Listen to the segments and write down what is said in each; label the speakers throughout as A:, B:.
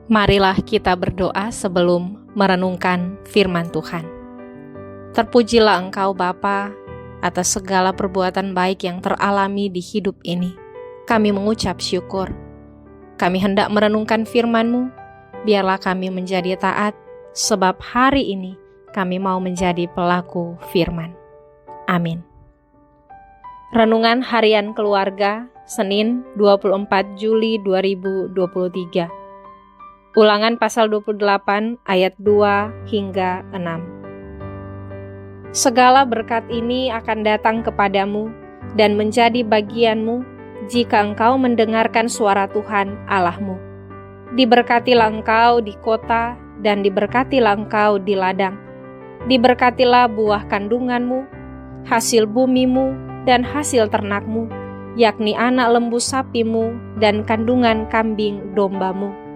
A: Marilah kita berdoa sebelum merenungkan firman Tuhan. Terpujilah Engkau Bapa atas segala perbuatan baik yang teralami di hidup ini. Kami mengucap syukur. Kami hendak merenungkan firman-Mu, biarlah kami menjadi taat, sebab hari ini kami mau menjadi pelaku firman. Amin. Renungan Harian Keluarga, Senin 24 Juli 2023. Ulangan pasal 28 ayat 2 hingga 6. Segala berkat ini akan datang kepadamu dan menjadi bagianmu jika engkau mendengarkan suara Tuhan Allahmu. Diberkatilah engkau di kota dan diberkatilah engkau di ladang. Diberkatilah buah kandunganmu, hasil bumimu dan hasil ternakmu, yakni anak lembu sapimu dan kandungan kambing dombamu.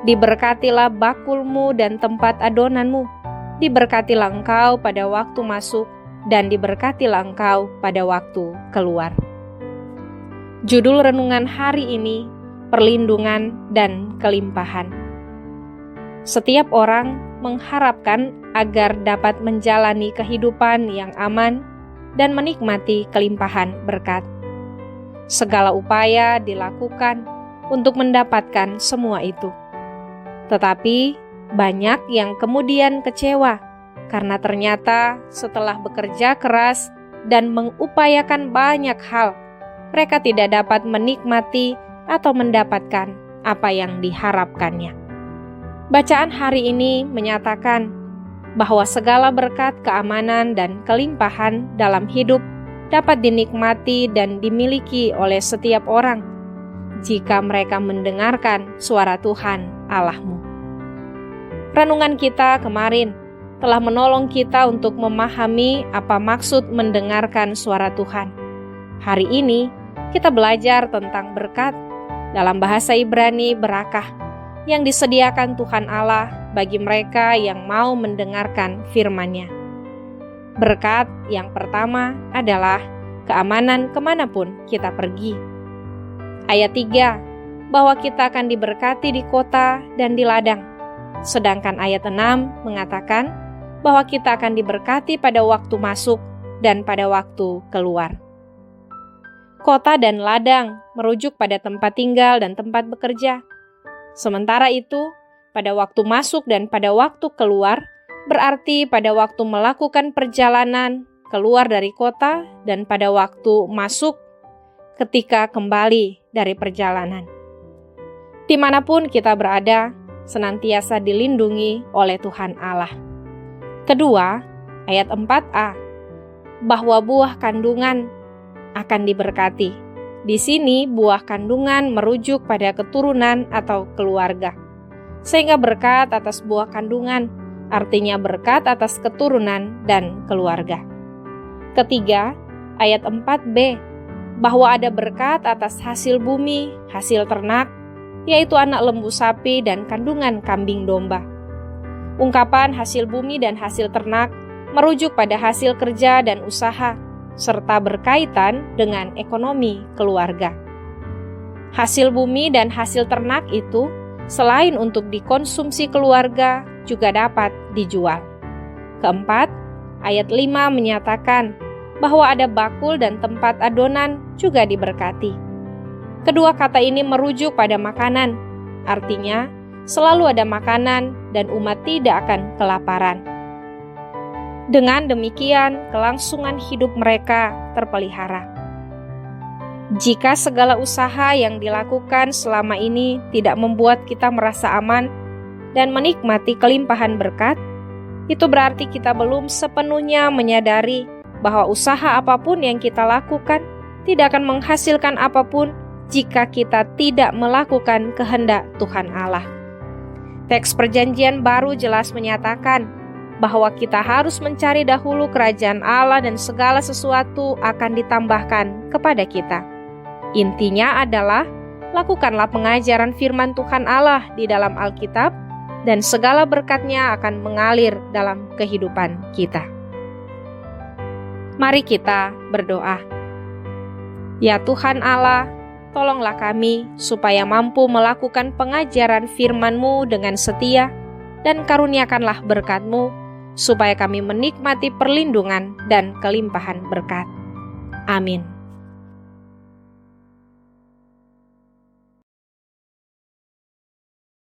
A: Diberkatilah bakulmu dan tempat adonanmu. Diberkatilah engkau pada waktu masuk dan diberkatilah engkau pada waktu keluar. Judul renungan hari ini, perlindungan dan kelimpahan. Setiap orang mengharapkan agar dapat menjalani kehidupan yang aman dan menikmati kelimpahan berkat. Segala upaya dilakukan untuk mendapatkan semua itu. Tetapi banyak yang kemudian kecewa karena ternyata setelah bekerja keras dan mengupayakan banyak hal, mereka tidak dapat menikmati atau mendapatkan apa yang diharapkannya. Bacaan hari ini menyatakan bahwa segala berkat keamanan dan kelimpahan dalam hidup dapat dinikmati dan dimiliki oleh setiap orang jika mereka mendengarkan suara Tuhan Allahmu. Renungan kita kemarin telah menolong kita untuk memahami apa maksud mendengarkan suara Tuhan. Hari ini kita belajar tentang berkat, dalam bahasa Ibrani berakah, yang disediakan Tuhan Allah bagi mereka yang mau mendengarkan firman-Nya. Berkat yang pertama adalah keamanan kemanapun kita pergi. Ayat 3, bahwa kita akan diberkati di kota dan di ladang. Sedangkan ayat 6 mengatakan bahwa kita akan diberkati pada waktu masuk dan pada waktu keluar. Kota dan ladang merujuk pada tempat tinggal dan tempat bekerja. Sementara itu, pada waktu masuk dan pada waktu keluar berarti pada waktu melakukan perjalanan keluar dari kota dan pada waktu masuk ketika kembali dari perjalanan. Dimanapun kita berada, senantiasa dilindungi oleh Tuhan Allah. Kedua, ayat 4a, bahwa buah kandungan akan diberkati. Di sini buah kandungan merujuk pada keturunan atau keluarga. Sehingga berkat atas buah kandungan artinya berkat atas keturunan dan keluarga. Ketiga, ayat 4b, bahwa ada berkat atas hasil bumi, hasil ternak, yaitu anak lembu sapi dan kandungan kambing domba. Ungkapan hasil bumi dan hasil ternak merujuk pada hasil kerja dan usaha, serta berkaitan dengan ekonomi keluarga. Hasil bumi dan hasil ternak itu, selain untuk dikonsumsi keluarga, juga dapat dijual. Keempat, ayat 5 menyatakan bahwa ada bakul dan tempat adonan juga diberkati. Kedua kata ini merujuk pada makanan, artinya selalu ada makanan dan umat tidak akan kelaparan. Dengan demikian, kelangsungan hidup mereka terpelihara. Jika segala usaha yang dilakukan selama ini tidak membuat kita merasa aman dan menikmati kelimpahan berkat, itu berarti kita belum sepenuhnya menyadari bahwa usaha apapun yang kita lakukan tidak akan menghasilkan apapun jika kita tidak melakukan kehendak Tuhan Allah. Teks Perjanjian Baru jelas menyatakan bahwa kita harus mencari dahulu kerajaan Allah dan segala sesuatu akan ditambahkan kepada kita. Intinya adalah lakukanlah pengajaran firman Tuhan Allah di dalam Alkitab dan segala berkat-Nya akan mengalir dalam kehidupan kita. Mari kita berdoa. Ya Tuhan Allah, tolonglah kami supaya mampu melakukan pengajaran firman-Mu dengan setia, dan karuniakanlah berkat-Mu, supaya kami menikmati perlindungan dan kelimpahan berkat. Amin.